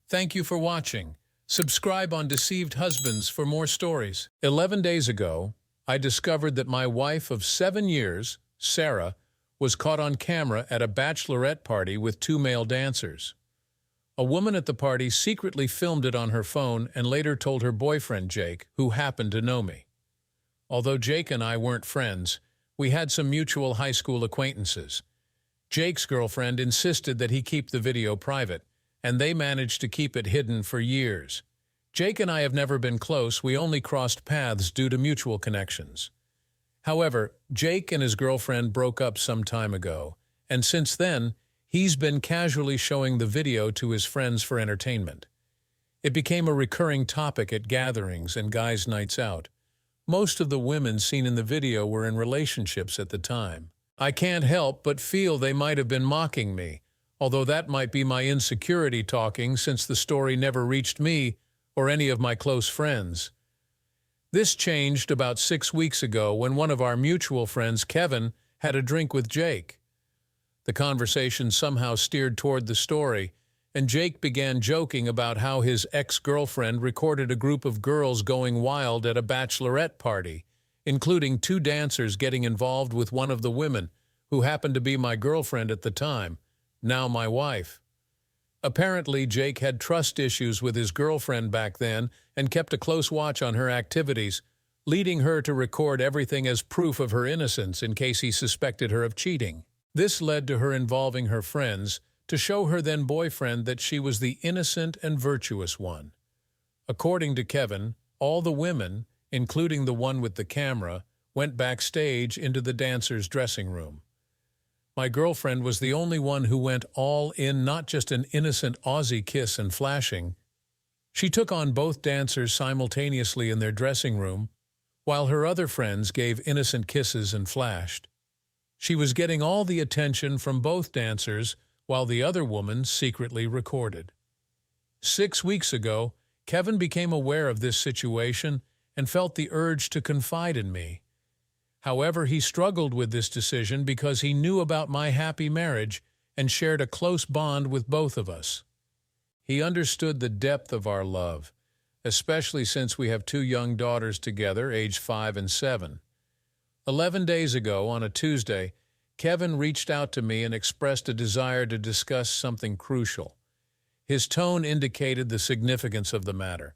Thank you for watching. Subscribe on Deceived Husbands for more stories. 11 days ago, I discovered that my wife of 7 years, Sarah, was caught on camera at a bachelorette party with 2 male dancers. A woman at the party secretly filmed it on her phone and later told her boyfriend, Jake, who happened to know me. Although Jake and I weren't friends, we had some mutual high school acquaintances. Jake's girlfriend insisted that he keep the video private, and they managed to keep it hidden for years. Jake and I have never been close, we only crossed paths due to mutual connections. However, Jake and his girlfriend broke up some time ago, and since then, he's been casually showing the video to his friends for entertainment. It became a recurring topic at gatherings and guys' nights out. Most of the women seen in the video were in relationships at the time. I can't help but feel they might have been mocking me, although that might be my insecurity talking since the story never reached me or any of my close friends. This changed about 6 weeks ago when one of our mutual friends, Kevin, had a drink with Jake. The conversation somehow steered toward the story, and Jake began joking about how his ex-girlfriend recorded a group of girls going wild at a bachelorette party, including 2 dancers getting involved with one of the women, who happened to be my girlfriend at the time, now my wife. Apparently, Jake had trust issues with his girlfriend back then and kept a close watch on her activities, leading her to record everything as proof of her innocence in case he suspected her of cheating. This led to her involving her friends to show her then-boyfriend that she was the innocent and virtuous one. According to Kevin, all the women, including the one with the camera, went backstage into the dancers' dressing room. My girlfriend was the only one who went all in, not just an innocent Aussie kiss and flashing. She took on both dancers simultaneously in their dressing room, while her other friends gave innocent kisses and flashed. She was getting all the attention from both dancers, while the other woman secretly recorded. 6 weeks ago, Kevin became aware of this situation and felt the urge to confide in me. However, he struggled with this decision because he knew about my happy marriage and shared a close bond with both of us. He understood the depth of our love, especially since we have 2 young daughters together, aged 5 and 7. 11 days ago, on a Tuesday, Kevin reached out to me and expressed a desire to discuss something crucial. His tone indicated the significance of the matter.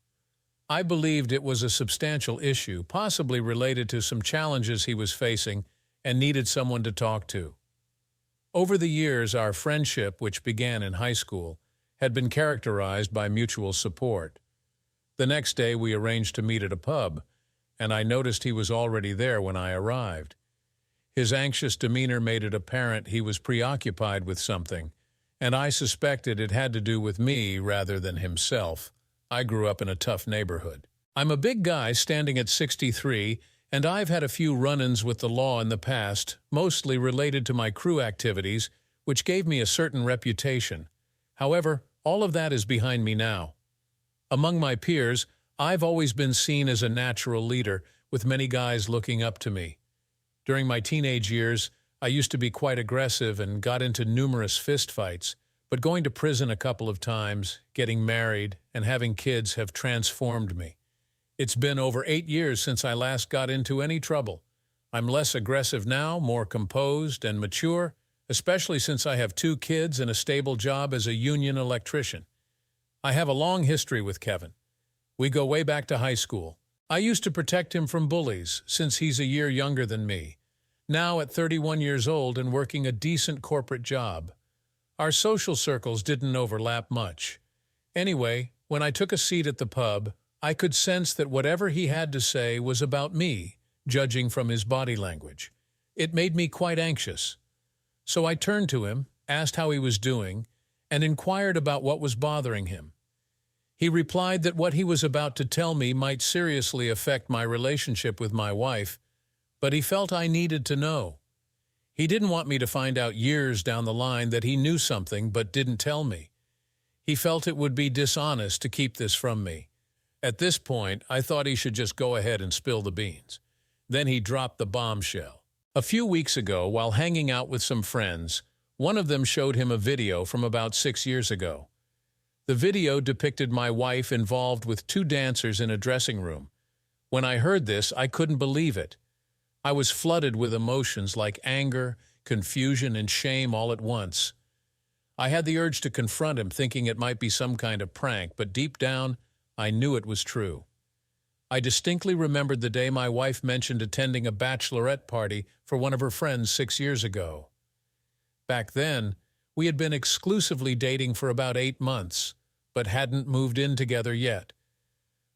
I believed it was a substantial issue, possibly related to some challenges he was facing and needed someone to talk to. Over the years, our friendship, which began in high school, had been characterized by mutual support. The next day, we arranged to meet at a pub, and I noticed he was already there when I arrived. His anxious demeanor made it apparent he was preoccupied with something, and I suspected it had to do with me rather than himself. I grew up in a tough neighborhood. I'm a big guy standing at 63, and I've had a few run-ins with the law in the past, mostly related to my crew activities, which gave me a certain reputation. However, all of that is behind me now. Among my peers, I've always been seen as a natural leader, with many guys looking up to me. During my teenage years, I used to be quite aggressive and got into numerous fistfights, but going to prison a couple of times, getting married, and having kids have transformed me. It's been over 8 years since I last got into any trouble. I'm less aggressive now, more composed and mature, especially since I have 2 kids and a stable job as a union electrician. I have a long history with Kevin. We go way back to high school. I used to protect him from bullies, since he's a year younger than me. Now at 31 years old and working a decent corporate job. Our social circles didn't overlap much. Anyway, when I took a seat at the pub, I could sense that whatever he had to say was about me, judging from his body language. It made me quite anxious. So I turned to him, asked how he was doing, and inquired about what was bothering him. He replied that what he was about to tell me might seriously affect my relationship with my wife, but he felt I needed to know. He didn't want me to find out years down the line that he knew something but didn't tell me. He felt it would be dishonest to keep this from me. At this point, I thought he should just go ahead and spill the beans. Then he dropped the bombshell. A few weeks ago, while hanging out with some friends, one of them showed him a video from about 6 years ago. The video depicted my wife involved with two dancers in a dressing room. When I heard this, I couldn't believe it. I was flooded with emotions like anger, confusion, and shame all at once. I had the urge to confront him, thinking it might be some kind of prank, but deep down, I knew it was true. I distinctly remembered the day my wife mentioned attending a bachelorette party for one of her friends 6 years ago. Back then, we had been exclusively dating for about 8 months, but hadn't moved in together yet.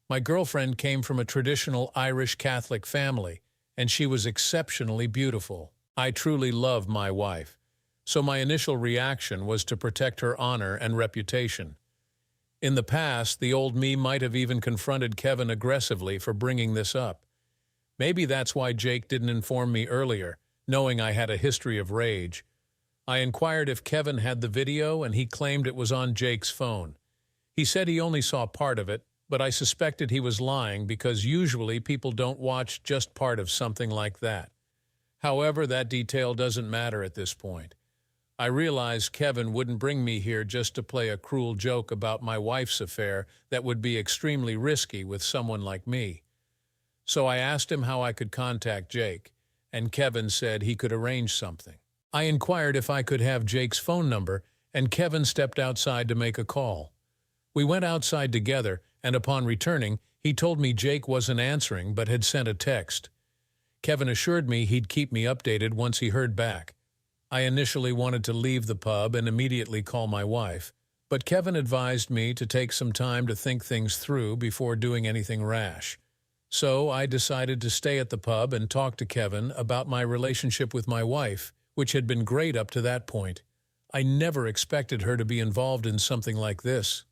My girlfriend came from a traditional Irish Catholic family, and she was exceptionally beautiful. I truly love my wife, so my initial reaction was to protect her honor and reputation. In the past, the old me might have even confronted Kevin aggressively for bringing this up. Maybe that's why Jake didn't inform me earlier, knowing I had a history of rage. I inquired if Kevin had the video, and he claimed it was on Jake's phone. He said he only saw part of it, but I suspected he was lying because usually people don't watch just part of something like that. However, that detail doesn't matter at this point. I realized Kevin wouldn't bring me here just to play a cruel joke about my wife's affair that would be extremely risky with someone like me. So I asked him how I could contact Jake, and Kevin said he could arrange something. I inquired if I could have Jake's phone number, and Kevin stepped outside to make a call. We went outside together, and upon returning, he told me Jake wasn't answering but had sent a text. Kevin assured me he'd keep me updated once he heard back. I initially wanted to leave the pub and immediately call my wife, but Kevin advised me to take some time to think things through before doing anything rash. So I decided to stay at the pub and talk to Kevin about my relationship with my wife, which had been great up to that point. I never expected her to be involved in something like this.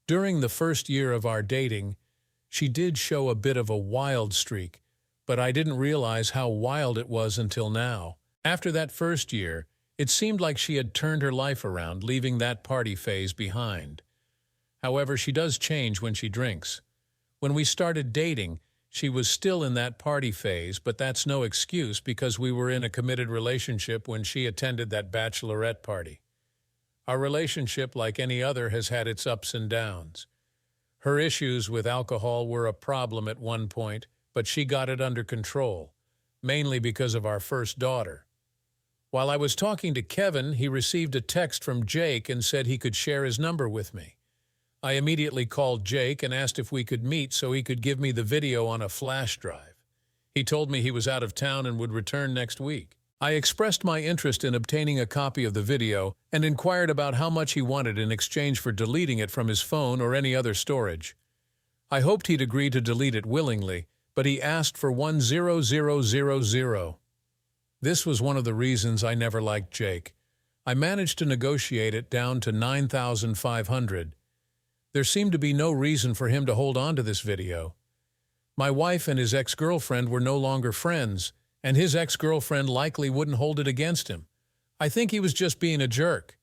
During the first year of our dating, she did show a bit of a wild streak, but I didn't realize how wild it was until now. After that first year, it seemed like she had turned her life around, leaving that party phase behind. However, she does change when she drinks. When we started dating, she was still in that party phase, but that's no excuse because we were in a committed relationship when she attended that bachelorette party. Our relationship, like any other, has had its ups and downs. Her issues with alcohol were a problem at one point, but she got it under control, mainly because of our first daughter. While I was talking to Kevin, he received a text from Jake and said he could share his number with me. I immediately called Jake and asked if we could meet so he could give me the video on a flash drive. He told me he was out of town and would return next week. I expressed my interest in obtaining a copy of the video and inquired about how much he wanted in exchange for deleting it from his phone or any other storage. I hoped he'd agree to delete it willingly, but he asked for $1,000. This was one of the reasons I never liked Jake. I managed to negotiate it down to $9,500. There seemed to be no reason for him to hold on to this video. My wife and his ex-girlfriend were no longer friends, and his ex-girlfriend likely wouldn't hold it against him. I think he was just being a jerk.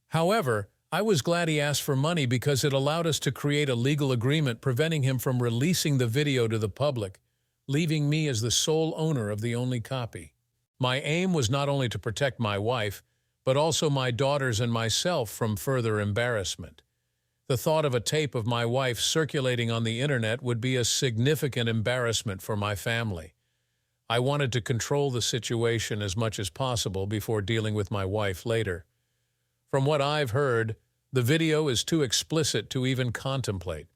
However, I was glad he asked for money because it allowed us to create a legal agreement preventing him from releasing the video to the public, leaving me as the sole owner of the only copy. My aim was not only to protect my wife, but also my daughters and myself from further embarrassment. The thought of a tape of my wife circulating on the internet would be a significant embarrassment for my family. I wanted to control the situation as much as possible before dealing with my wife later. From what I've heard, the video is too explicit to even contemplate.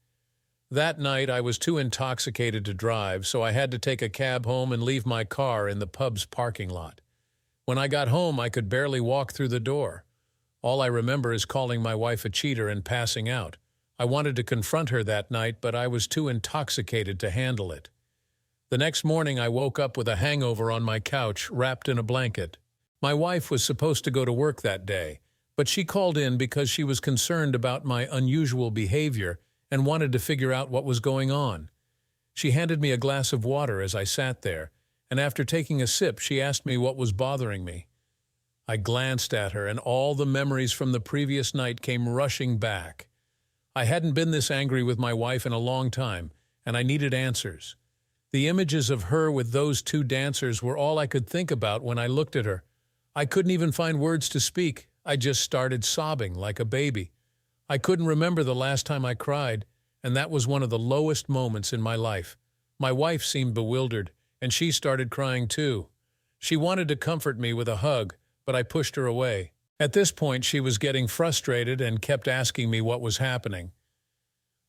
That night, I was too intoxicated to drive, so I had to take a cab home and leave my car in the pub's parking lot. When I got home, I could barely walk through the door. All I remember is calling my wife a cheater and passing out. I wanted to confront her that night, but I was too intoxicated to handle it. The next morning, I woke up with a hangover on my couch, wrapped in a blanket. My wife was supposed to go to work that day, but she called in because she was concerned about my unusual behavior and wanted to figure out what was going on. She handed me a glass of water as I sat there, and after taking a sip, she asked me what was bothering me. I glanced at her, and all the memories from the previous night came rushing back. I hadn't been this angry with my wife in a long time, and I needed answers. The images of her with those two dancers were all I could think about when I looked at her. I couldn't even find words to speak. I just started sobbing like a baby. I couldn't remember the last time I cried, and that was one of the lowest moments in my life. My wife seemed bewildered, and she started crying too. She wanted to comfort me with a hug, but I pushed her away. At this point, she was getting frustrated and kept asking me what was happening.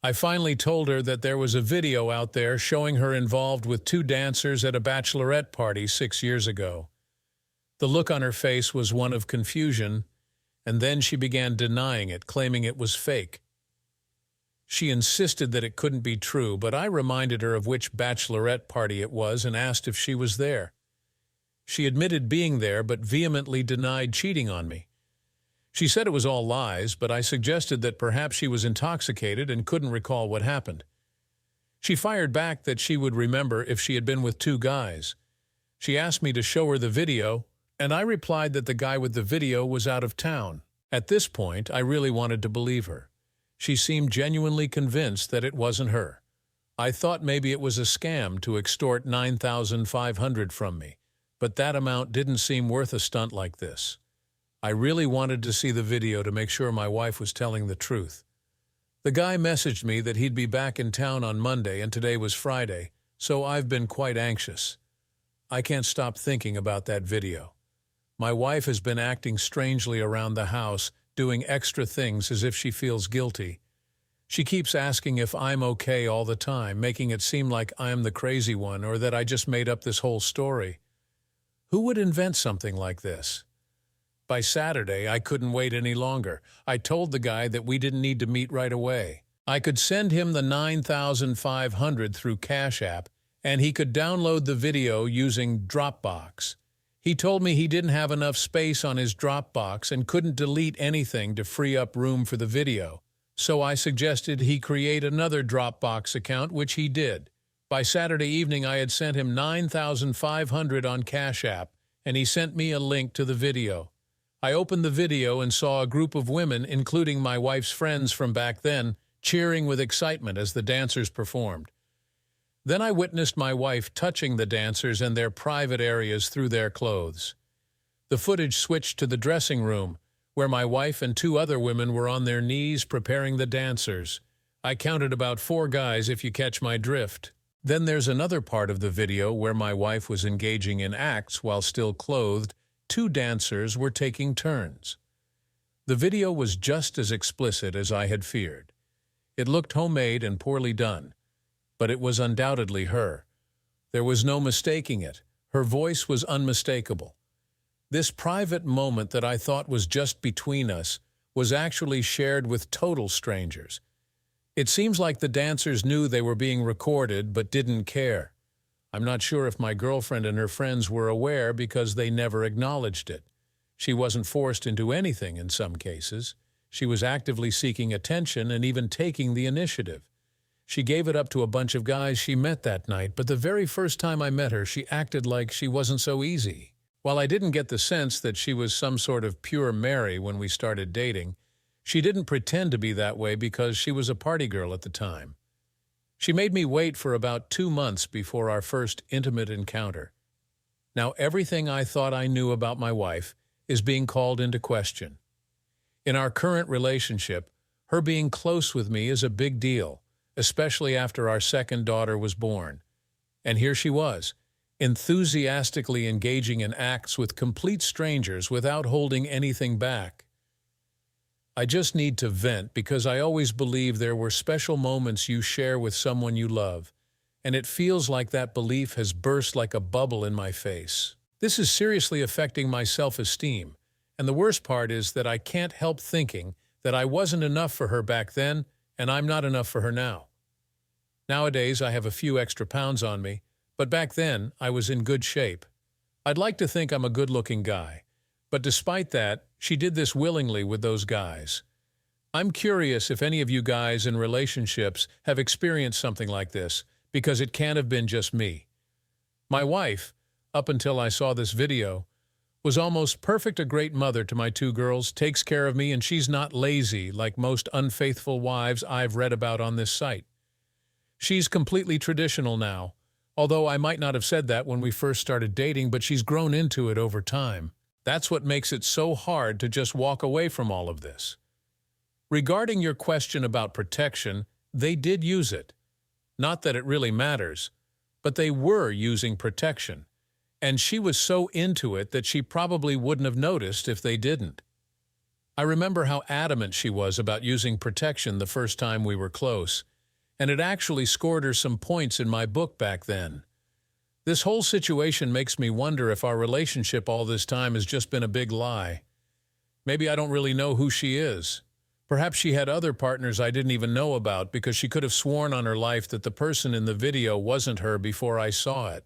I finally told her that there was a video out there showing her involved with two dancers at a bachelorette party 6 years ago. The look on her face was one of confusion, and then she began denying it, claiming it was fake. She insisted that it couldn't be true, but I reminded her of which bachelorette party it was and asked if she was there. She admitted being there, but vehemently denied cheating on me. She said it was all lies, but I suggested that perhaps she was intoxicated and couldn't recall what happened. She fired back that she would remember if she had been with two guys. She asked me to show her the video, and I replied that the guy with the video was out of town. At this point, I really wanted to believe her. She seemed genuinely convinced that it wasn't her. I thought maybe it was a scam to extort $9,500 from me, but that amount didn't seem worth a stunt like this. I really wanted to see the video to make sure my wife was telling the truth. The guy messaged me that he'd be back in town on Monday and today was Friday, so I've been quite anxious. I can't stop thinking about that video. My wife has been acting strangely around the house, doing extra things as if she feels guilty. She keeps asking if I'm okay all the time, making it seem like I'm the crazy one or that I just made up this whole story. Who would invent something like this? By Saturday, I couldn't wait any longer. I told the guy that we didn't need to meet right away. I could send him the $9,500 through Cash App, and he could download the video using Dropbox. He told me he didn't have enough space on his Dropbox and couldn't delete anything to free up room for the video. So I suggested he create another Dropbox account, which he did. By Saturday evening, I had sent him $9,500 on Cash App, and he sent me a link to the video. I opened the video and saw a group of women, including my wife's friends from back then, cheering with excitement as the dancers performed. Then I witnessed my wife touching the dancers and their private areas through their clothes. The footage switched to the dressing room, where my wife and two other women were on their knees preparing the dancers. I counted about 4 guys, if you catch my drift. Then there's another part of the video where my wife was engaging in acts while still clothed. 2 dancers were taking turns. The video was just as explicit as I had feared. It looked homemade and poorly done, but it was undoubtedly her. There was no mistaking it. Her voice was unmistakable. This private moment that I thought was just between us was actually shared with total strangers. It seems like the dancers knew they were being recorded but didn't care. I'm not sure if my girlfriend and her friends were aware because they never acknowledged it. She wasn't forced into anything in some cases. She was actively seeking attention and even taking the initiative. She gave it up to a bunch of guys she met that night, but the very first time I met her, she acted like she wasn't so easy. While I didn't get the sense that she was some sort of pure Mary when we started dating, she didn't pretend to be that way because she was a party girl at the time. She made me wait for about 2 months before our first intimate encounter. Now everything I thought I knew about my wife is being called into question. In our current relationship, her being close with me is a big deal, especially after our second daughter was born. And here she was, enthusiastically engaging in acts with complete strangers without holding anything back. I just need to vent because I always believe there were special moments you share with someone you love, and it feels like that belief has burst like a bubble in my face. This is seriously affecting my self-esteem, and the worst part is that I can't help thinking that I wasn't enough for her back then, and I'm not enough for her now. Nowadays, I have a few extra pounds on me, but back then, I was in good shape. I'd like to think I'm a good-looking guy, but despite that, she did this willingly with those guys. I'm curious if any of you guys in relationships have experienced something like this, because it can't have been just me. My wife, up until I saw this video, was almost perfect, a great mother to my 2 girls, takes care of me, and she's not lazy like most unfaithful wives I've read about on this site. She's completely traditional now, although I might not have said that when we first started dating, but she's grown into it over time. That's what makes it so hard to just walk away from all of this. Regarding your question about protection, they did use it. Not that it really matters, but they were using protection. And she was so into it that she probably wouldn't have noticed if they didn't. I remember how adamant she was about using protection the first time we were close, and it actually scored her some points in my book back then. This whole situation makes me wonder if our relationship all this time has just been a big lie. Maybe I don't really know who she is. Perhaps she had other partners I didn't even know about because she could have sworn on her life that the person in the video wasn't her before I saw it.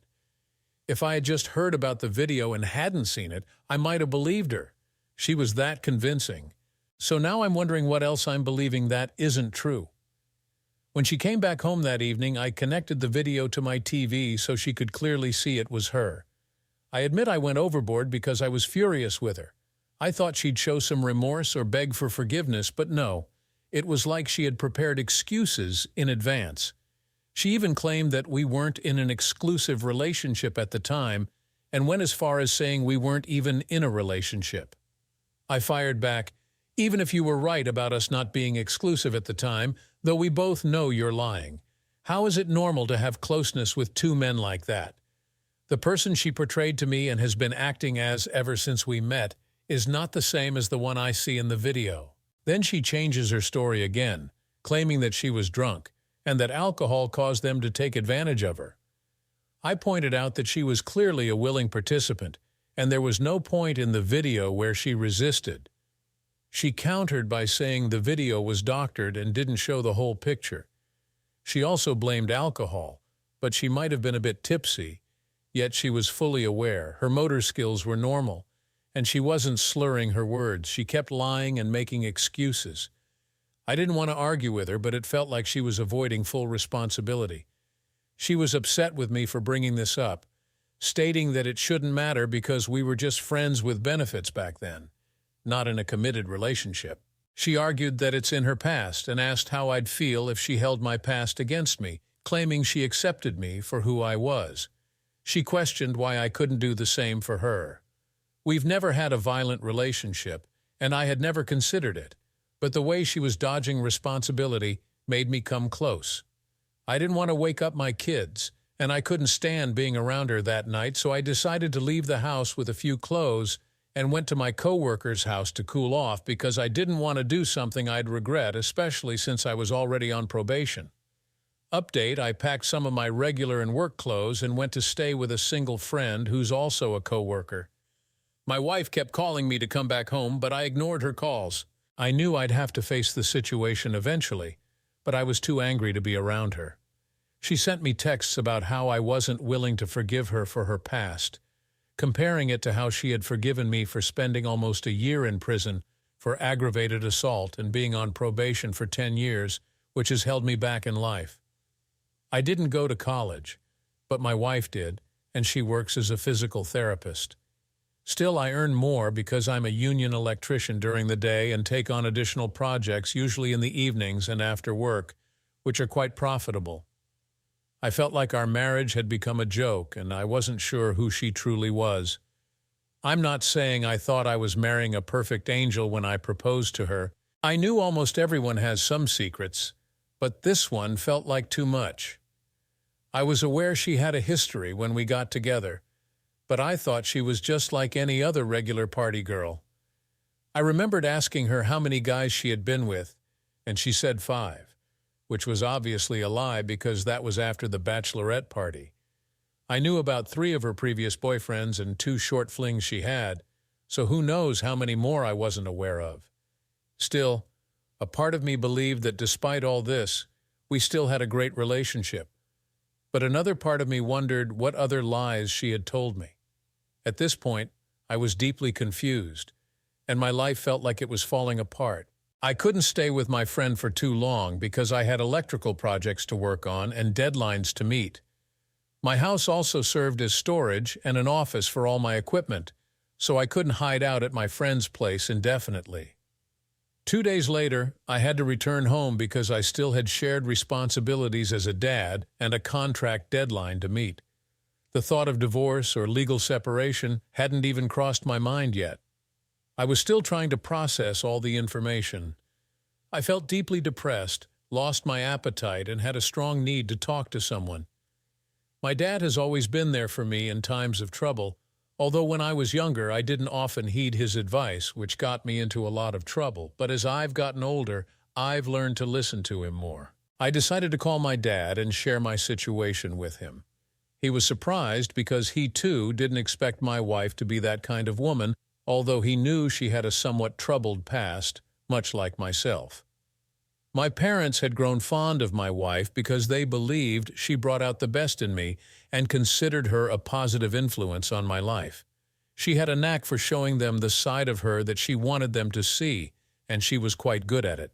If I had just heard about the video and hadn't seen it, I might have believed her. She was that convincing. So now I'm wondering what else I'm believing that isn't true. When she came back home that evening, I connected the video to my TV so she could clearly see it was her. I admit I went overboard because I was furious with her. I thought she'd show some remorse or beg for forgiveness, but no. It was like she had prepared excuses in advance. She even claimed that we weren't in an exclusive relationship at the time and went as far as saying we weren't even in a relationship. I fired back, "Even if you were right about us not being exclusive at the time, though we both know you're lying. How is it normal to have closeness with two men like that? The person she portrayed to me and has been acting as ever since we met is not the same as the one I see in the video." Then she changes her story again, claiming that she was drunk and that alcohol caused them to take advantage of her. I pointed out that she was clearly a willing participant, and there was no point in the video where she resisted. She countered by saying the video was doctored and didn't show the whole picture. She also blamed alcohol, but she might have been a bit tipsy, yet she was fully aware. Her motor skills were normal, and she wasn't slurring her words. She kept lying and making excuses. I didn't want to argue with her, but it felt like she was avoiding full responsibility. She was upset with me for bringing this up, stating that it shouldn't matter because we were just friends with benefits back then, not in a committed relationship. She argued that it's in her past and asked how I'd feel if she held my past against me, claiming she accepted me for who I was. She questioned why I couldn't do the same for her. We've never had a violent relationship, and I had never considered it, but the way she was dodging responsibility made me come close. I didn't want to wake up my kids, and I couldn't stand being around her that night, so I decided to leave the house with a few clothes and went to my coworker's house to cool off because I didn't want to do something I'd regret, especially since I was already on probation. Update, I packed some of my regular and work clothes and went to stay with a single friend who's also a coworker. My wife kept calling me to come back home, but I ignored her calls. I knew I'd have to face the situation eventually, but I was too angry to be around her. She sent me texts about how I wasn't willing to forgive her for her past, comparing it to how she had forgiven me for spending almost a year in prison for aggravated assault and being on probation for 10 years, which has held me back in life. I didn't go to college, but my wife did, and she works as a physical therapist. Still, I earn more because I'm a union electrician during the day and take on additional projects, usually in the evenings and after work, which are quite profitable. I felt like our marriage had become a joke, and I wasn't sure who she truly was. I'm not saying I thought I was marrying a perfect angel when I proposed to her. I knew almost everyone has some secrets, but this one felt like too much. I was aware she had a history when we got together, but I thought she was just like any other regular party girl. I remembered asking her how many guys she had been with, and she said 5, which was obviously a lie because that was after the bachelorette party. I knew about 3 of her previous boyfriends and 2 short flings she had, so who knows how many more I wasn't aware of. Still, a part of me believed that despite all this, we still had a great relationship. But another part of me wondered what other lies she had told me. At this point, I was deeply confused, and my life felt like it was falling apart. I couldn't stay with my friend for too long because I had electrical projects to work on and deadlines to meet. My house also served as storage and an office for all my equipment, so I couldn't hide out at my friend's place indefinitely. 2 days later, I had to return home because I still had shared responsibilities as a dad and a contract deadline to meet. The thought of divorce or legal separation hadn't even crossed my mind yet. I was still trying to process all the information. I felt deeply depressed, lost my appetite, and had a strong need to talk to someone. My dad has always been there for me in times of trouble, although when I was younger I didn't often heed his advice, which got me into a lot of trouble. But as I've gotten older, I've learned to listen to him more. I decided to call my dad and share my situation with him. He was surprised because he too didn't expect my wife to be that kind of woman, although he knew she had a somewhat troubled past, much like myself. My parents had grown fond of my wife because they believed she brought out the best in me and considered her a positive influence on my life. She had a knack for showing them the side of her that she wanted them to see, and she was quite good at it.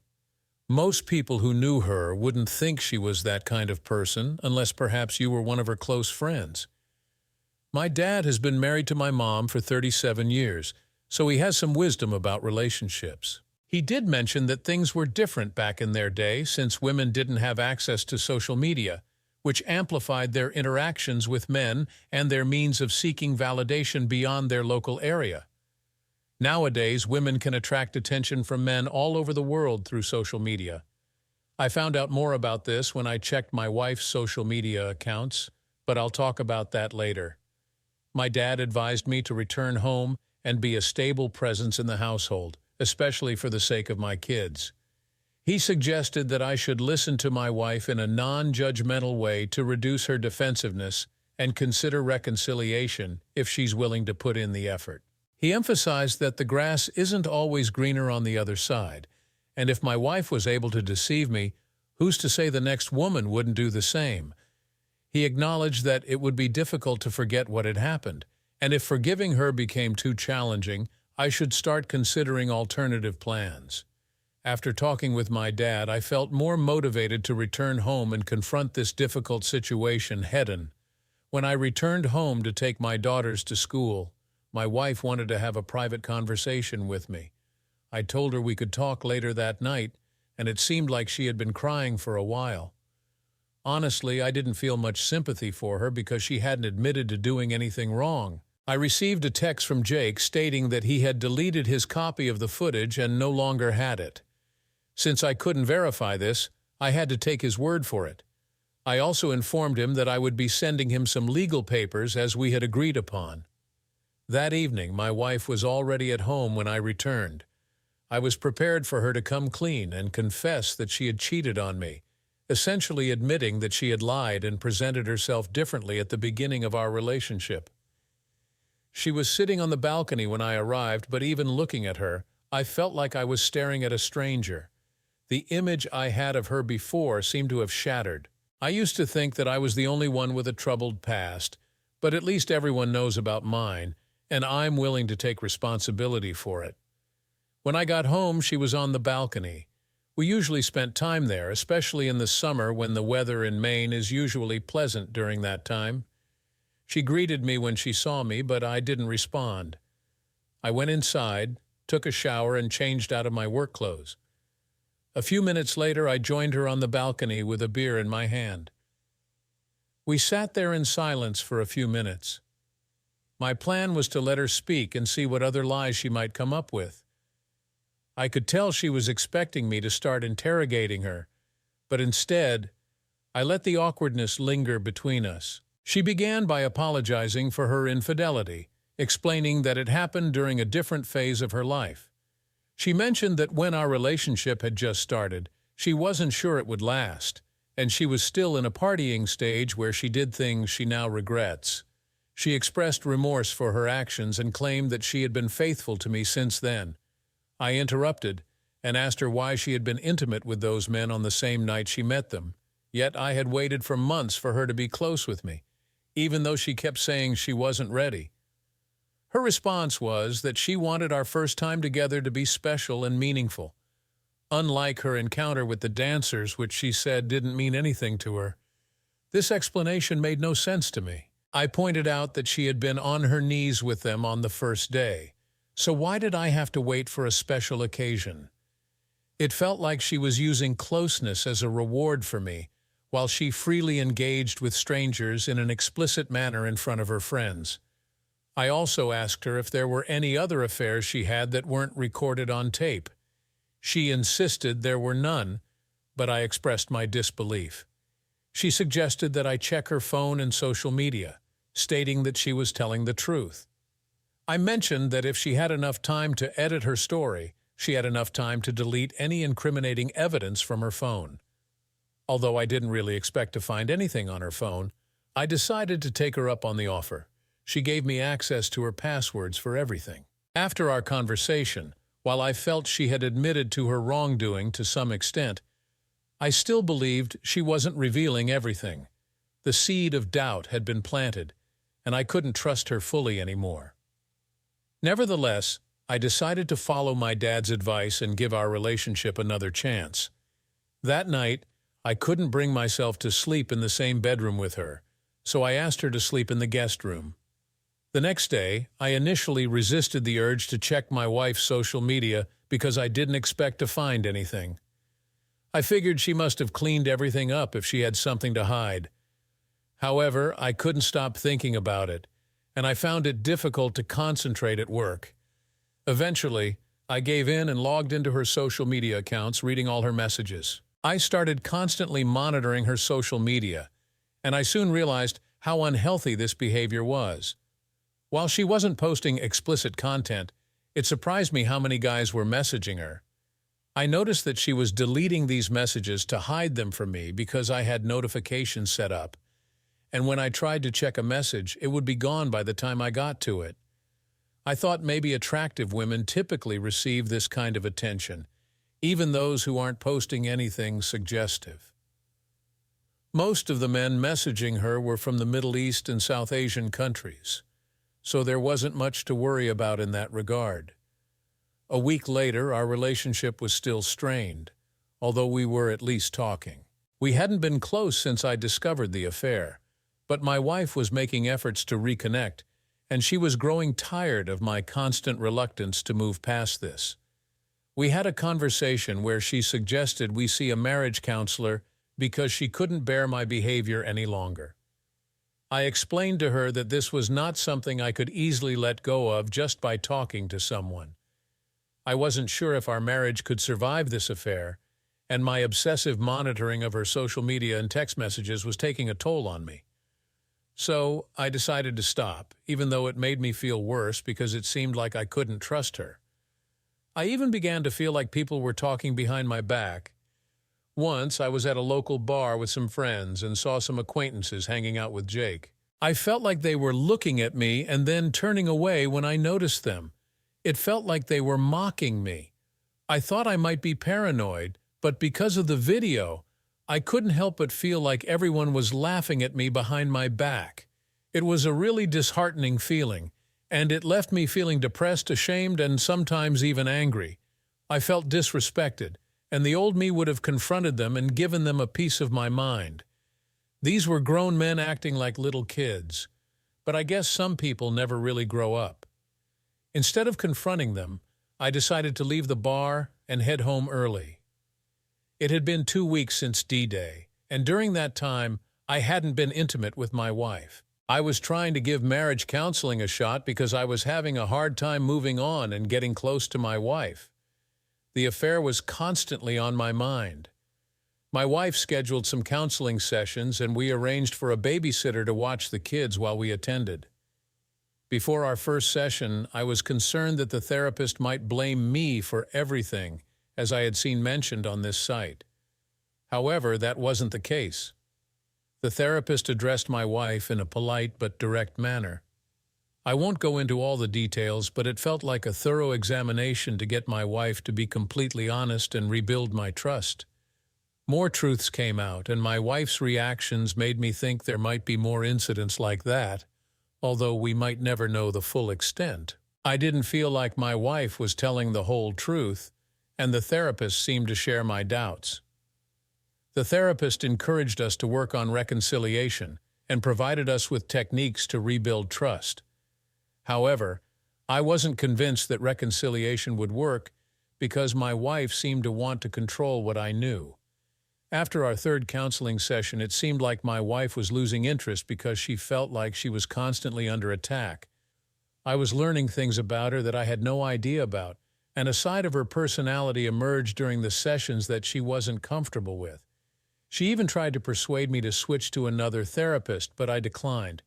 Most people who knew her wouldn't think she was that kind of person unless perhaps you were one of her close friends. My dad has been married to my mom for 37 years, so he has some wisdom about relationships. He did mention that things were different back in their day since women didn't have access to social media, which amplified their interactions with men and their means of seeking validation beyond their local area. Nowadays, women can attract attention from men all over the world through social media. I found out more about this when I checked my wife's social media accounts, but I'll talk about that later. My dad advised me to return home and be a stable presence in the household, especially for the sake of my kids. He suggested that I should listen to my wife in a non-judgmental way to reduce her defensiveness and consider reconciliation if she's willing to put in the effort. He emphasized that the grass isn't always greener on the other side, and if my wife was able to deceive me, who's to say the next woman wouldn't do the same? He acknowledged that it would be difficult to forget what had happened, and if forgiving her became too challenging, I should start considering alternative plans. After talking with my dad, I felt more motivated to return home and confront this difficult situation head-on. When I returned home to take my daughters to school, my wife wanted to have a private conversation with me. I told her we could talk later that night, and it seemed like she had been crying for a while. Honestly, I didn't feel much sympathy for her because she hadn't admitted to doing anything wrong. I received a text from Jake stating that he had deleted his copy of the footage and no longer had it. Since I couldn't verify this, I had to take his word for it. I also informed him that I would be sending him some legal papers as we had agreed upon. That evening, my wife was already at home when I returned. I was prepared for her to come clean and confess that she had cheated on me, essentially admitting that she had lied and presented herself differently at the beginning of our relationship. She was sitting on the balcony when I arrived, but even looking at her, I felt like I was staring at a stranger. The image I had of her before seemed to have shattered. I used to think that I was the only one with a troubled past, but at least everyone knows about mine, and I'm willing to take responsibility for it. When I got home, she was on the balcony. We usually spent time there, especially in the summer when the weather in Maine is usually pleasant during that time. She greeted me when she saw me, but I didn't respond. I went inside, took a shower, and changed out of my work clothes. A few minutes later, I joined her on the balcony with a beer in my hand. We sat there in silence for a few minutes. My plan was to let her speak and see what other lies she might come up with. I could tell she was expecting me to start interrogating her, but instead, I let the awkwardness linger between us. She began by apologizing for her infidelity, explaining that it happened during a different phase of her life. She mentioned that when our relationship had just started, she wasn't sure it would last, and she was still in a partying stage where she did things she now regrets. She expressed remorse for her actions and claimed that she had been faithful to me since then. I interrupted and asked her why she had been intimate with those men on the same night she met them, yet I had waited for months for her to be close with me, even though she kept saying she wasn't ready. Her response was that she wanted our first time together to be special and meaningful, unlike her encounter with the dancers, which she said didn't mean anything to her. This explanation made no sense to me. I pointed out that she had been on her knees with them on the first day, so why did I have to wait for a special occasion? It felt like she was using closeness as a reward for me, while she freely engaged with strangers in an explicit manner in front of her friends. I also asked her if there were any other affairs she had that weren't recorded on tape. She insisted there were none, but I expressed my disbelief. She suggested that I check her phone and social media, stating that she was telling the truth. I mentioned that if she had enough time to edit her story, she had enough time to delete any incriminating evidence from her phone. Although I didn't really expect to find anything on her phone, I decided to take her up on the offer. She gave me access to her passwords for everything. After our conversation, while I felt she had admitted to her wrongdoing to some extent, I still believed she wasn't revealing everything. The seed of doubt had been planted, and I couldn't trust her fully anymore. Nevertheless, I decided to follow my dad's advice and give our relationship another chance. That night, I couldn't bring myself to sleep in the same bedroom with her, so I asked her to sleep in the guest room. The next day, I initially resisted the urge to check my wife's social media because I didn't expect to find anything. I figured she must have cleaned everything up if she had something to hide. However, I couldn't stop thinking about it, and I found it difficult to concentrate at work. Eventually, I gave in and logged into her social media accounts, reading all her messages. I started constantly monitoring her social media, and I soon realized how unhealthy this behavior was. While she wasn't posting explicit content, it surprised me how many guys were messaging her. I noticed that she was deleting these messages to hide them from me because I had notifications set up, and when I tried to check a message, it would be gone by the time I got to it. I thought maybe attractive women typically receive this kind of attention, even those who aren't posting anything suggestive. Most of the men messaging her were from the Middle East and South Asian countries, so there wasn't much to worry about in that regard. A week later, our relationship was still strained, although we were at least talking. We hadn't been close since I discovered the affair, but my wife was making efforts to reconnect, and she was growing tired of my constant reluctance to move past this. We had a conversation where she suggested we see a marriage counselor because she couldn't bear my behavior any longer. I explained to her that this was not something I could easily let go of just by talking to someone. I wasn't sure if our marriage could survive this affair, and my obsessive monitoring of her social media and text messages was taking a toll on me. So I decided to stop, even though it made me feel worse because it seemed like I couldn't trust her. I even began to feel like people were talking behind my back. Once I was at a local bar with some friends and saw some acquaintances hanging out with Jake. I felt like they were looking at me and then turning away when I noticed them. It felt like they were mocking me. I thought I might be paranoid, but because of the video, I couldn't help but feel like everyone was laughing at me behind my back. It was a really disheartening feeling, and it left me feeling depressed, ashamed, and sometimes even angry. I felt disrespected, and the old me would have confronted them and given them a piece of my mind. These were grown men acting like little kids, but I guess some people never really grow up. Instead of confronting them, I decided to leave the bar and head home early. It had been 2 weeks since D-Day, and during that time, I hadn't been intimate with my wife. I was trying to give marriage counseling a shot because I was having a hard time moving on and getting close to my wife. The affair was constantly on my mind. My wife scheduled some counseling sessions, and we arranged for a babysitter to watch the kids while we attended. Before our first session, I was concerned that the therapist might blame me for everything, as I had seen mentioned on this site. However, that wasn't the case. The therapist addressed my wife in a polite but direct manner. I won't go into all the details, but it felt like a thorough examination to get my wife to be completely honest and rebuild my trust. More truths came out, and my wife's reactions made me think there might be more incidents like that, although we might never know the full extent. I didn't feel like my wife was telling the whole truth, and the therapist seemed to share my doubts. The therapist encouraged us to work on reconciliation and provided us with techniques to rebuild trust. However, I wasn't convinced that reconciliation would work because my wife seemed to want to control what I knew. After our third counseling session, it seemed like my wife was losing interest because she felt like she was constantly under attack. I was learning things about her that I had no idea about, and a side of her personality emerged during the sessions that she wasn't comfortable with. She even tried to persuade me to switch to another therapist, but I declined.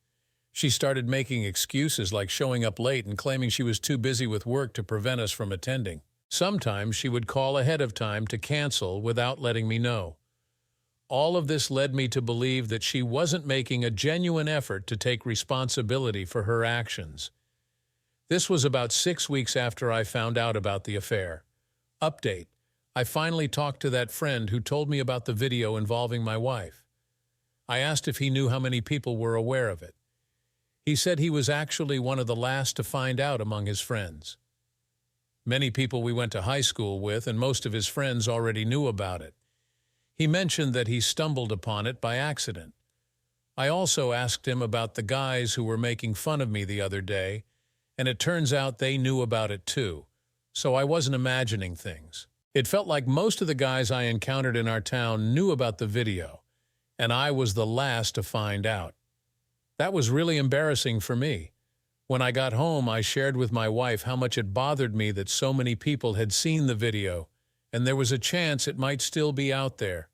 She started making excuses like showing up late and claiming she was too busy with work to prevent us from attending. Sometimes she would call ahead of time to cancel without letting me know. All of this led me to believe that she wasn't making a genuine effort to take responsibility for her actions. This was about 6 weeks after I found out about the affair. Update: I finally talked to that friend who told me about the video involving my wife. I asked if he knew how many people were aware of it. He said he was actually one of the last to find out among his friends. Many people we went to high school with, and most of his friends already knew about it. He mentioned that he stumbled upon it by accident. I also asked him about the guys who were making fun of me the other day, and it turns out they knew about it too, so I wasn't imagining things. It felt like most of the guys I encountered in our town knew about the video, and I was the last to find out. That was really embarrassing for me. When I got home, I shared with my wife how much it bothered me that so many people had seen the video, and there was a chance it might still be out there.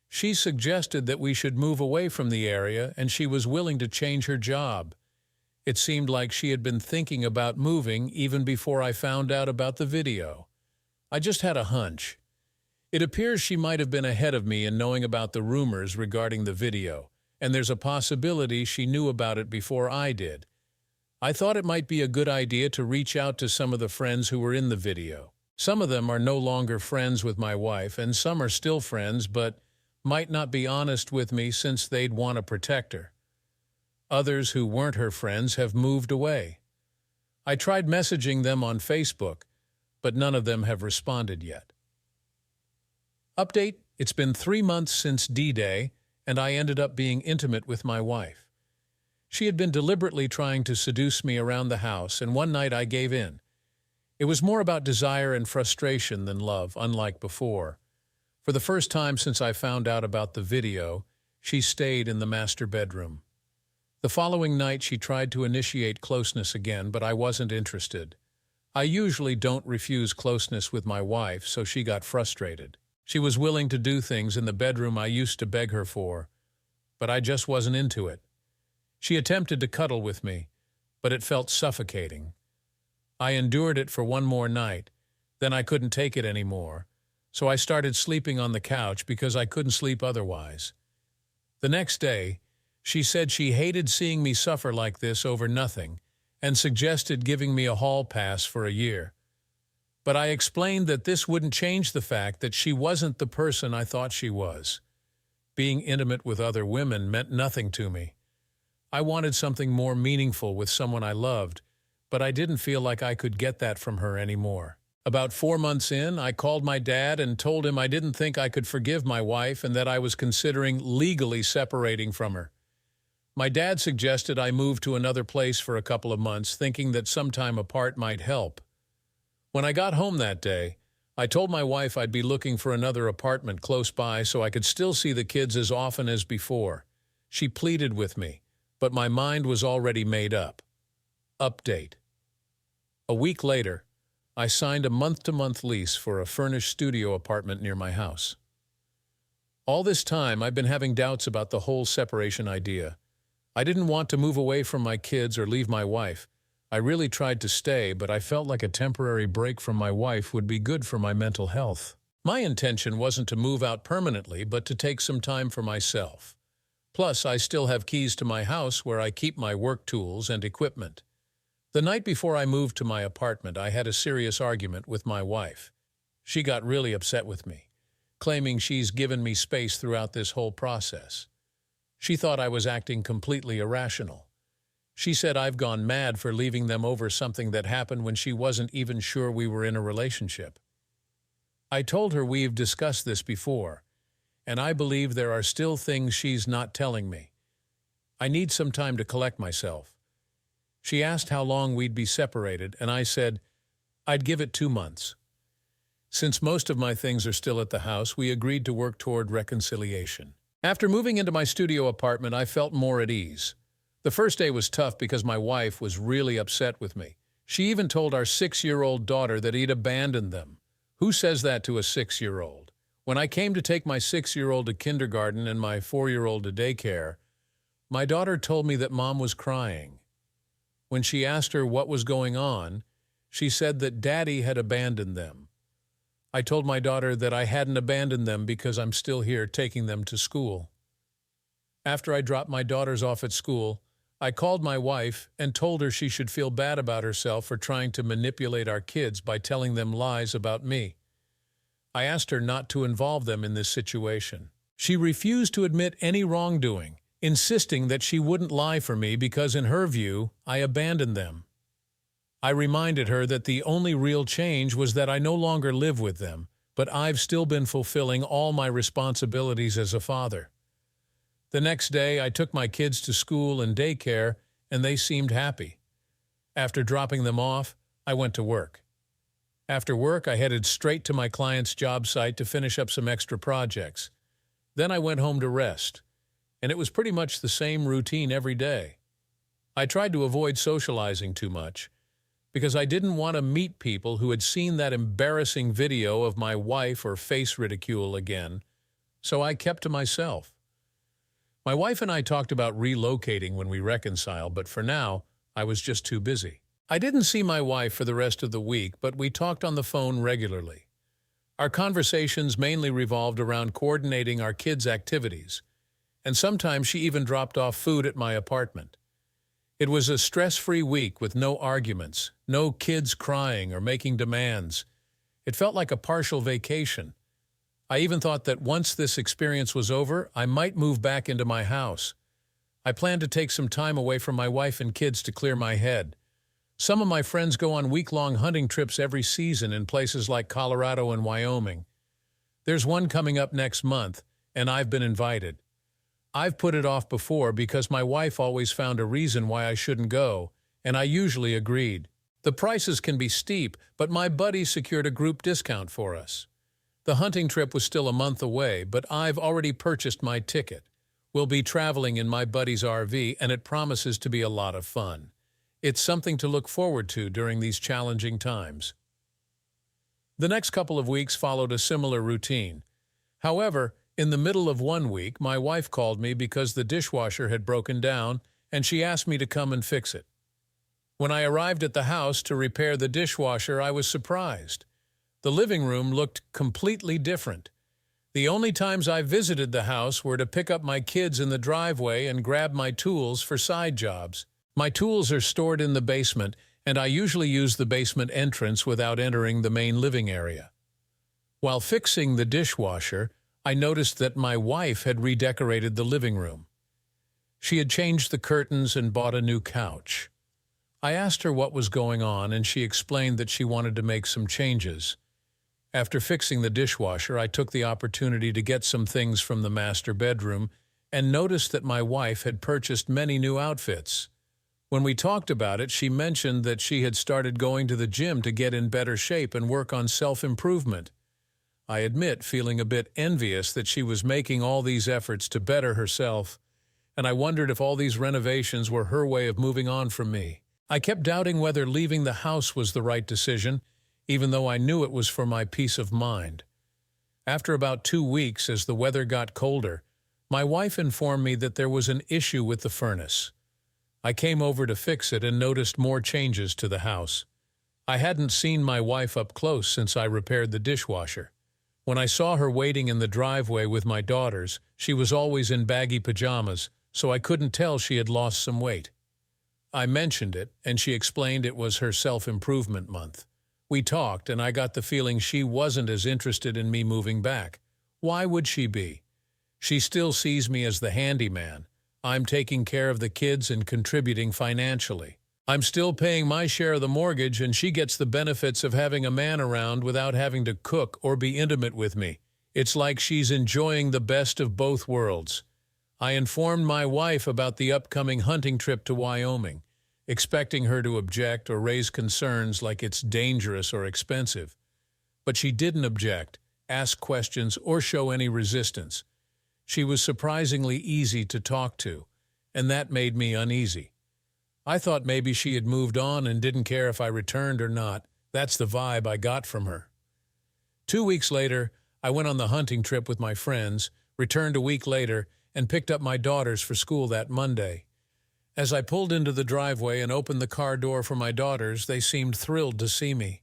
She suggested that we should move away from the area, and she was willing to change her job. It seemed like she had been thinking about moving even before I found out about the video. I just had a hunch. It appears she might have been ahead of me in knowing about the rumors regarding the video, and there's a possibility she knew about it before I did. I thought it might be a good idea to reach out to some of the friends who were in the video. Some of them are no longer friends with my wife, and some are still friends but might not be honest with me since they'd want to protect her. Others who weren't her friends have moved away. I tried messaging them on Facebook, but none of them have responded yet. Update: it's been 3 months since D-Day, and I ended up being intimate with my wife. She had been deliberately trying to seduce me around the house, and one night I gave in. It was more about desire and frustration than love, unlike before. For the first time since I found out about the video, she stayed in the master bedroom. The following night she tried to initiate closeness again, but I wasn't interested. I usually don't refuse closeness with my wife, so she got frustrated. She was willing to do things in the bedroom I used to beg her for, but I just wasn't into it. She attempted to cuddle with me, but it felt suffocating. I endured it for one more night, then I couldn't take it anymore, so I started sleeping on the couch because I couldn't sleep otherwise. The next day, she said she hated seeing me suffer like this over nothing and suggested giving me a hall pass for a year. But I explained that this wouldn't change the fact that she wasn't the person I thought she was. Being intimate with other women meant nothing to me. I wanted something more meaningful with someone I loved, but I didn't feel like I could get that from her anymore. About 4 months in, I called my dad and told him I didn't think I could forgive my wife and that I was considering legally separating from her. My dad suggested I move to another place for a couple of months, thinking that some time apart might help. When I got home that day, I told my wife I'd be looking for another apartment close by so I could still see the kids as often as before. She pleaded with me, but my mind was already made up. Update: a week later, I signed a month-to-month lease for a furnished studio apartment near my house. All this time, I've been having doubts about the whole separation idea. I didn't want to move away from my kids or leave my wife. I really tried to stay, but I felt like a temporary break from my wife would be good for my mental health. My intention wasn't to move out permanently, but to take some time for myself. Plus, I still have keys to my house where I keep my work tools and equipment. The night before I moved to my apartment, I had a serious argument with my wife. She got really upset with me, claiming she's given me space throughout this whole process. She thought I was acting completely irrational. She said I've gone mad for leaving them over something that happened when she wasn't even sure we were in a relationship. I told her we've discussed this before, and I believe there are still things she's not telling me. I need some time to collect myself. She asked how long we'd be separated, and I said I'd give it 2 months. Since most of my things are still at the house, we agreed to work toward reconciliation. After moving into my studio apartment, I felt more at ease. The first day was tough because my wife was really upset with me. She even told our 6-year-old daughter that he'd abandoned them. Who says that to a 6-year-old? When I came to take my 6-year-old to kindergarten and my 4-year-old to daycare, my daughter told me that Mom was crying. When she asked her what was going on, she said that Daddy had abandoned them. I told my daughter that I hadn't abandoned them because I'm still here taking them to school. After I dropped my daughters off at school, I called my wife and told her she should feel bad about herself for trying to manipulate our kids by telling them lies about me. I asked her not to involve them in this situation. She refused to admit any wrongdoing, insisting that she wouldn't lie for me because, in her view, I abandoned them. I reminded her that the only real change was that I no longer live with them, but I've still been fulfilling all my responsibilities as a father. The next day, I took my kids to school and daycare, and they seemed happy. After dropping them off, I went to work. After work, I headed straight to my client's job site to finish up some extra projects. Then I went home to rest, and it was pretty much the same routine every day. I tried to avoid socializing too much, because I didn't want to meet people who had seen that embarrassing video of my wife or face ridicule again, so I kept to myself. My wife and I talked about relocating when we reconciled, but for now, I was just too busy. I didn't see my wife for the rest of the week, but we talked on the phone regularly. Our conversations mainly revolved around coordinating our kids' activities, and sometimes she even dropped off food at my apartment. It was a stress-free week with no arguments, no kids crying or making demands. It felt like a partial vacation. I even thought that once this experience was over, I might move back into my house. I planned to take some time away from my wife and kids to clear my head. Some of my friends go on week-long hunting trips every season in places like Colorado and Wyoming. There's one coming up next month, and I've been invited. I've put it off before because my wife always found a reason why I shouldn't go, and I usually agreed. The prices can be steep, but my buddy secured a group discount for us. The hunting trip was still a month away, but I've already purchased my ticket. We'll be traveling in my buddy's RV, and it promises to be a lot of fun. It's something to look forward to during these challenging times. The next couple of weeks followed a similar routine. However, in the middle of one week, my wife called me because the dishwasher had broken down, and she asked me to come and fix it. When I arrived at the house to repair the dishwasher, I was surprised. The living room looked completely different. The only times I visited the house were to pick up my kids in the driveway and grab my tools for side jobs. My tools are stored in the basement, and I usually use the basement entrance without entering the main living area. While fixing the dishwasher, I noticed that my wife had redecorated the living room. She had changed the curtains and bought a new couch. I asked her what was going on, and she explained that she wanted to make some changes. After fixing the dishwasher, I took the opportunity to get some things from the master bedroom and noticed that my wife had purchased many new outfits. When we talked about it, she mentioned that she had started going to the gym to get in better shape and work on self-improvement. I admit feeling a bit envious that she was making all these efforts to better herself, and I wondered if all these renovations were her way of moving on from me. I kept doubting whether leaving the house was the right decision, even though I knew it was for my peace of mind. After about 2 weeks, as the weather got colder, my wife informed me that there was an issue with the furnace. I came over to fix it and noticed more changes to the house. I hadn't seen my wife up close since I repaired the dishwasher. When I saw her waiting in the driveway with my daughters, she was always in baggy pajamas, so I couldn't tell she had lost some weight. I mentioned it, and she explained it was her self-improvement month. We talked, and I got the feeling she wasn't as interested in me moving back. Why would she be? She still sees me as the handyman. I'm taking care of the kids and contributing financially. I'm still paying my share of the mortgage, and she gets the benefits of having a man around without having to cook or be intimate with me. It's like she's enjoying the best of both worlds. I informed my wife about the upcoming hunting trip to Wyoming, expecting her to object or raise concerns like it's dangerous or expensive. But she didn't object, ask questions, or show any resistance. She was surprisingly easy to talk to, and that made me uneasy. I thought maybe she had moved on and didn't care if I returned or not. That's the vibe I got from her. 2 weeks later, I went on the hunting trip with my friends, returned a week later, and picked up my daughters for school that Monday. As I pulled into the driveway and opened the car door for my daughters, they seemed thrilled to see me.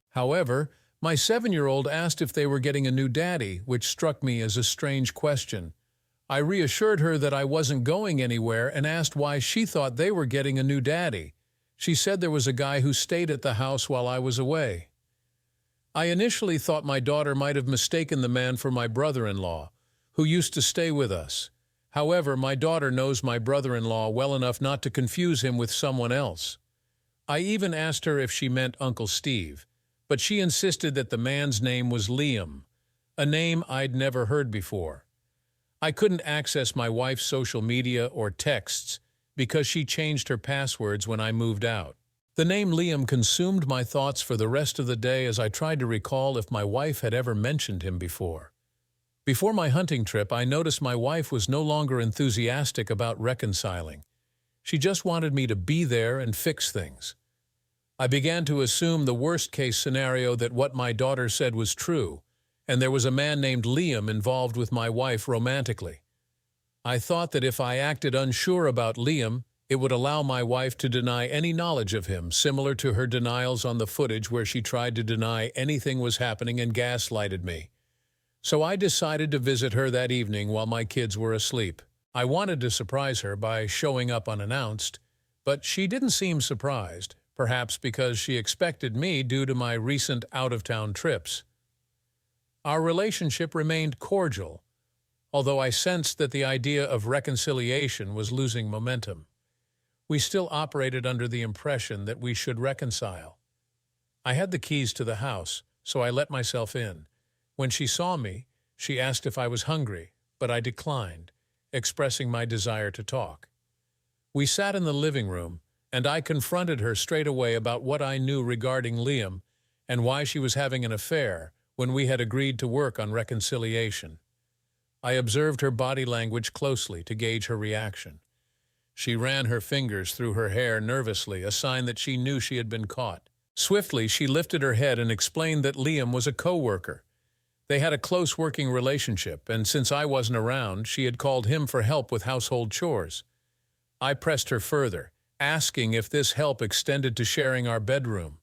However, my 7-year-old asked if they were getting a new daddy, which struck me as a strange question. I reassured her that I wasn't going anywhere and asked why she thought they were getting a new daddy. She said there was a guy who stayed at the house while I was away. I initially thought my daughter might have mistaken the man for my brother-in-law, who used to stay with us. However, my daughter knows my brother-in-law well enough not to confuse him with someone else. I even asked her if she meant Uncle Steve, but she insisted that the man's name was Liam, a name I'd never heard before. I couldn't access my wife's social media or texts because she changed her passwords when I moved out. The name Liam consumed my thoughts for the rest of the day as I tried to recall if my wife had ever mentioned him before. Before my hunting trip, I noticed my wife was no longer enthusiastic about reconciling. She just wanted me to be there and fix things. I began to assume the worst-case scenario that what my daughter said was true, and there was a man named Liam involved with my wife romantically. I thought that if I acted unsure about Liam, it would allow my wife to deny any knowledge of him, similar to her denials on the footage where she tried to deny anything was happening and gaslighted me. So I decided to visit her that evening while my kids were asleep. I wanted to surprise her by showing up unannounced, but she didn't seem surprised, perhaps because she expected me due to my recent out-of-town trips. Our relationship remained cordial, although I sensed that the idea of reconciliation was losing momentum. We still operated under the impression that we should reconcile. I had the keys to the house, so I let myself in. When she saw me, she asked if I was hungry, but I declined, expressing my desire to talk. We sat in the living room, and I confronted her straight away about what I knew regarding Liam and why she was having an affair when we had agreed to work on reconciliation. I observed her body language closely to gauge her reaction. She ran her fingers through her hair nervously, a sign that she knew she had been caught. Swiftly, she lifted her head and explained that Liam was a co-worker. They had a close working relationship, and since I wasn't around, she had called him for help with household chores. I pressed her further, asking if this help extended to sharing our bedroom.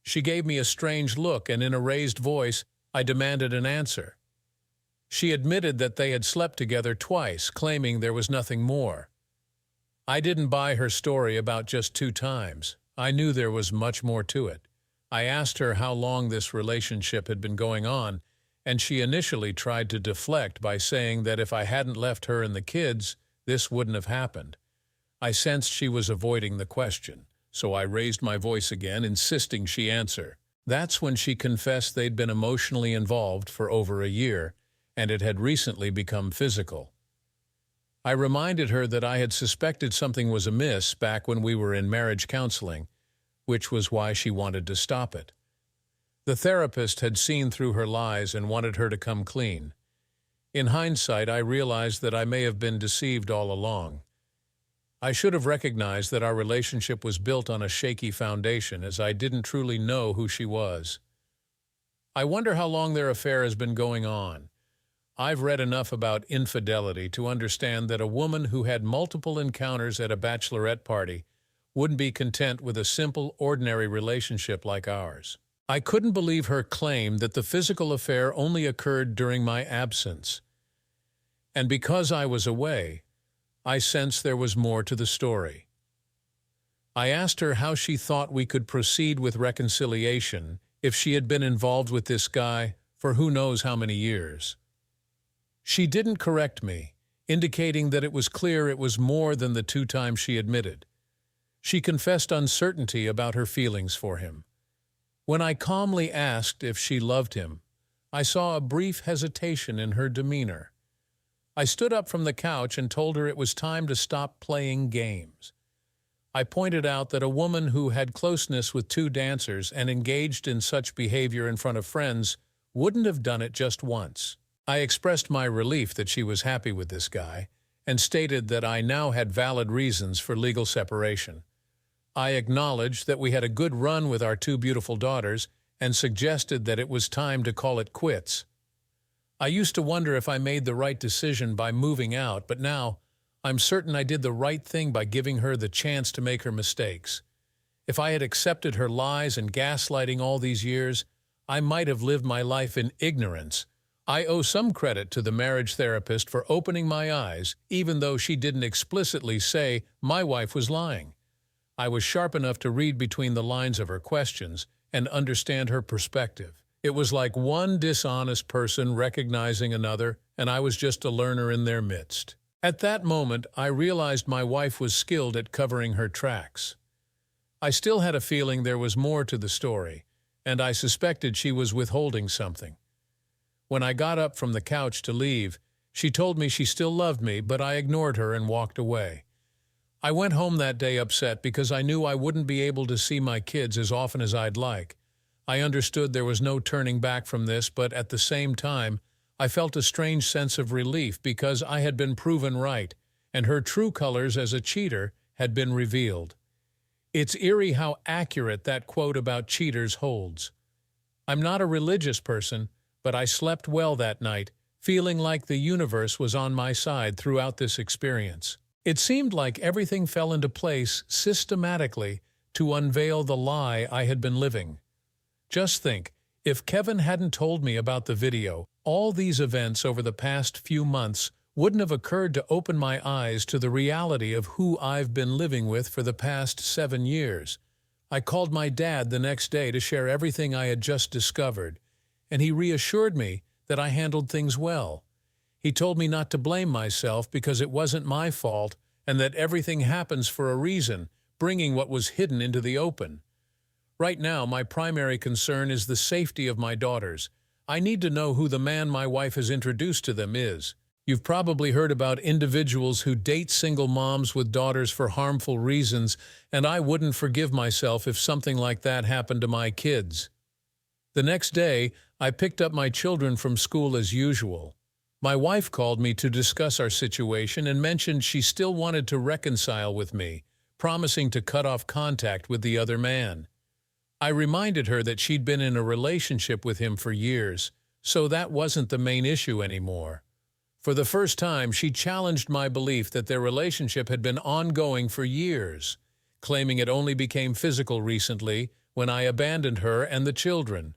She gave me a strange look, and in a raised voice, I demanded an answer. She admitted that they had slept together twice, claiming there was nothing more. I didn't buy her story about just 2 times. I knew there was much more to it. I asked her how long this relationship had been going on, and she initially tried to deflect by saying that if I hadn't left her and the kids, this wouldn't have happened. I sensed she was avoiding the question, so I raised my voice again, insisting she answer. That's when she confessed they'd been emotionally involved for over a year, and it had recently become physical. I reminded her that I had suspected something was amiss back when we were in marriage counseling, which was why she wanted to stop it. The therapist had seen through her lies and wanted her to come clean. In hindsight, I realized that I may have been deceived all along. I should have recognized that our relationship was built on a shaky foundation, as I didn't truly know who she was. I wonder how long their affair has been going on. I've read enough about infidelity to understand that a woman who had multiple encounters at a bachelorette party wouldn't be content with a simple, ordinary relationship like ours. I couldn't believe her claim that the physical affair only occurred during my absence. And because I was away, I sensed there was more to the story. I asked her how she thought we could proceed with reconciliation if she had been involved with this guy for who knows how many years. She didn't correct me, indicating that it was clear it was more than the 2 times she admitted. She confessed uncertainty about her feelings for him. When I calmly asked if she loved him, I saw a brief hesitation in her demeanor. I stood up from the couch and told her it was time to stop playing games. I pointed out that a woman who had closeness with 2 dancers and engaged in such behavior in front of friends wouldn't have done it just once. I expressed my relief that she was happy with this guy and stated that I now had valid reasons for legal separation. I acknowledged that we had a good run with our two beautiful daughters and suggested that it was time to call it quits. I used to wonder if I made the right decision by moving out, but now I'm certain I did the right thing by giving her the chance to make her mistakes. If I had accepted her lies and gaslighting all these years, I might have lived my life in ignorance. I owe some credit to the marriage therapist for opening my eyes, even though she didn't explicitly say my wife was lying. I was sharp enough to read between the lines of her questions and understand her perspective. It was like one dishonest person recognizing another, and I was just a learner in their midst. At that moment, I realized my wife was skilled at covering her tracks. I still had a feeling there was more to the story, and I suspected she was withholding something. When I got up from the couch to leave, she told me she still loved me, but I ignored her and walked away. I went home that day upset because I knew I wouldn't be able to see my kids as often as I'd like. I understood there was no turning back from this, but at the same time, I felt a strange sense of relief because I had been proven right, and her true colors as a cheater had been revealed. It's eerie how accurate that quote about cheaters holds. I'm not a religious person, but I slept well that night, feeling like the universe was on my side throughout this experience. It seemed like everything fell into place systematically to unveil the lie I had been living. Just think, if Kevin hadn't told me about the video, all these events over the past few months wouldn't have occurred to open my eyes to the reality of who I've been living with for the past 7 years. I called my dad the next day to share everything I had just discovered, and he reassured me that I handled things well. He told me not to blame myself because it wasn't my fault and that everything happens for a reason, bringing what was hidden into the open. Right now, my primary concern is the safety of my daughters. I need to know who the man my wife has introduced to them is. You've probably heard about individuals who date single moms with daughters for harmful reasons, and I wouldn't forgive myself if something like that happened to my kids. The next day, I picked up my children from school as usual. My wife called me to discuss our situation and mentioned she still wanted to reconcile with me, promising to cut off contact with the other man. I reminded her that she'd been in a relationship with him for years, so that wasn't the main issue anymore. For the first time, she challenged my belief that their relationship had been ongoing for years, claiming it only became physical recently when I abandoned her and the children.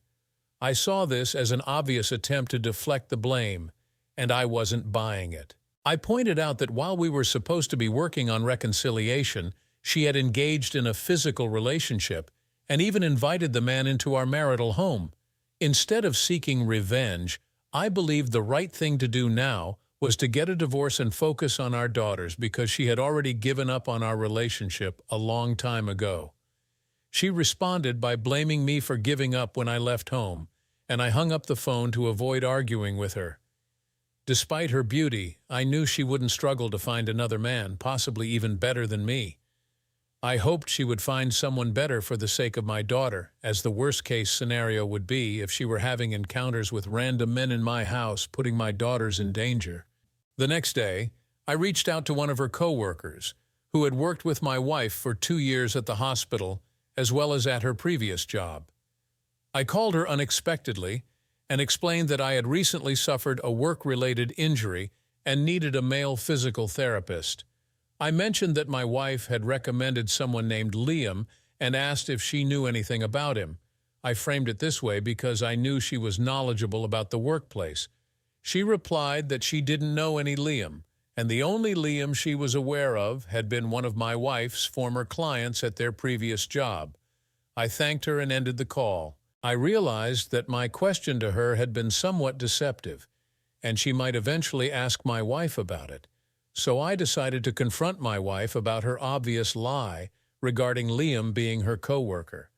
I saw this as an obvious attempt to deflect the blame, and I wasn't buying it. I pointed out that while we were supposed to be working on reconciliation, she had engaged in a physical relationship and even invited the man into our marital home. Instead of seeking revenge, I believed the right thing to do now was to get a divorce and focus on our daughters because she had already given up on our relationship a long time ago. She responded by blaming me for giving up when I left home, and I hung up the phone to avoid arguing with her. Despite her beauty, I knew she wouldn't struggle to find another man, possibly even better than me. I hoped she would find someone better for the sake of my daughter, as the worst-case scenario would be if she were having encounters with random men in my house, putting my daughters in danger. The next day, I reached out to one of her co-workers, who had worked with my wife for 2 years at the hospital, as well as at her previous job. I called her unexpectedly and explained that I had recently suffered a work-related injury and needed a male physical therapist. I mentioned that my wife had recommended someone named Liam and asked if she knew anything about him. I framed it this way because I knew she was knowledgeable about the workplace. She replied that she didn't know any Liam, and the only Liam she was aware of had been one of my wife's former clients at their previous job. I thanked her and ended the call. I realized that my question to her had been somewhat deceptive, and she might eventually ask my wife about it. So I decided to confront my wife about her obvious lie regarding Liam being her coworker.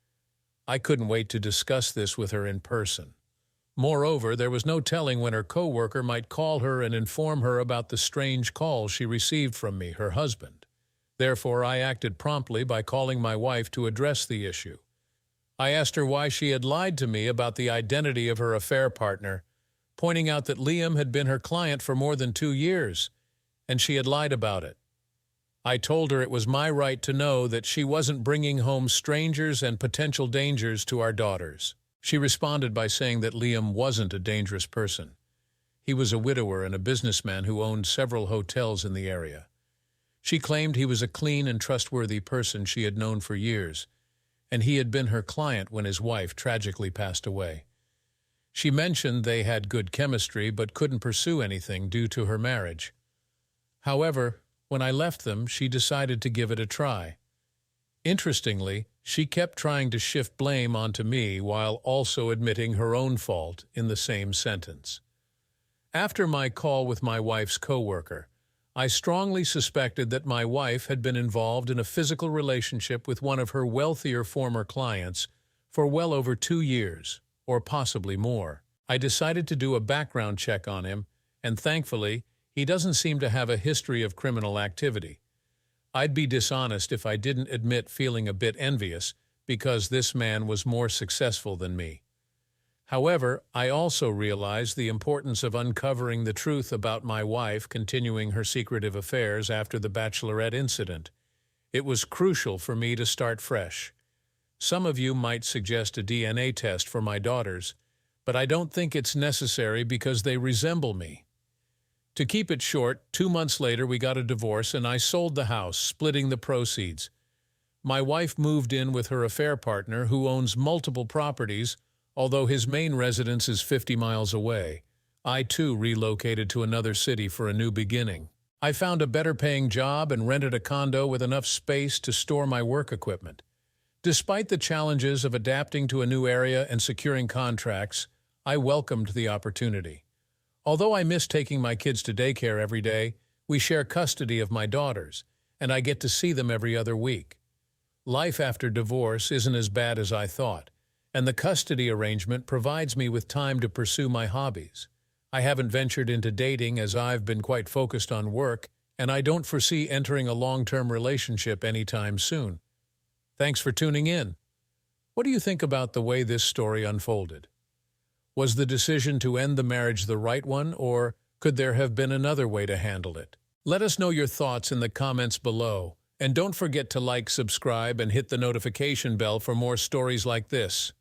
I couldn't wait to discuss this with her in person. Moreover, there was no telling when her coworker might call her and inform her about the strange call she received from me, her husband. Therefore, I acted promptly by calling my wife to address the issue. I asked her why she had lied to me about the identity of her affair partner, pointing out that Liam had been her client for more than 2 years, and she had lied about it. I told her it was my right to know that she wasn't bringing home strangers and potential dangers to our daughters. She responded by saying that Liam wasn't a dangerous person. He was a widower and a businessman who owned several hotels in the area. She claimed he was a clean and trustworthy person she had known for years, and he had been her client when his wife tragically passed away. She mentioned they had good chemistry but couldn't pursue anything due to her marriage. However, when I left them, she decided to give it a try. Interestingly, she kept trying to shift blame onto me while also admitting her own fault in the same sentence. After my call with my wife's coworker, I strongly suspected that my wife had been involved in a physical relationship with one of her wealthier former clients for well over 2 years, or possibly more. I decided to do a background check on him, and thankfully, he doesn't seem to have a history of criminal activity. I'd be dishonest if I didn't admit feeling a bit envious because this man was more successful than me. However, I also realized the importance of uncovering the truth about my wife continuing her secretive affairs after the bachelorette incident. It was crucial for me to start fresh. Some of you might suggest a DNA test for my daughters, but I don't think it's necessary because they resemble me. To keep it short, 2 months later we got a divorce and I sold the house, splitting the proceeds. My wife moved in with her affair partner who owns multiple properties, although his main residence is 50 miles away. I too relocated to another city for a new beginning. I found a better-paying job and rented a condo with enough space to store my work equipment. Despite the challenges of adapting to a new area and securing contracts, I welcomed the opportunity. Although I miss taking my kids to daycare every day, we share custody of my daughters, and I get to see them every other week. Life after divorce isn't as bad as I thought, and the custody arrangement provides me with time to pursue my hobbies. I haven't ventured into dating as I've been quite focused on work, and I don't foresee entering a long-term relationship anytime soon. Thanks for tuning in. What do you think about the way this story unfolded? Was the decision to end the marriage the right one, or could there have been another way to handle it? Let us know your thoughts in the comments below, and don't forget to like, subscribe, and hit the notification bell for more stories like this.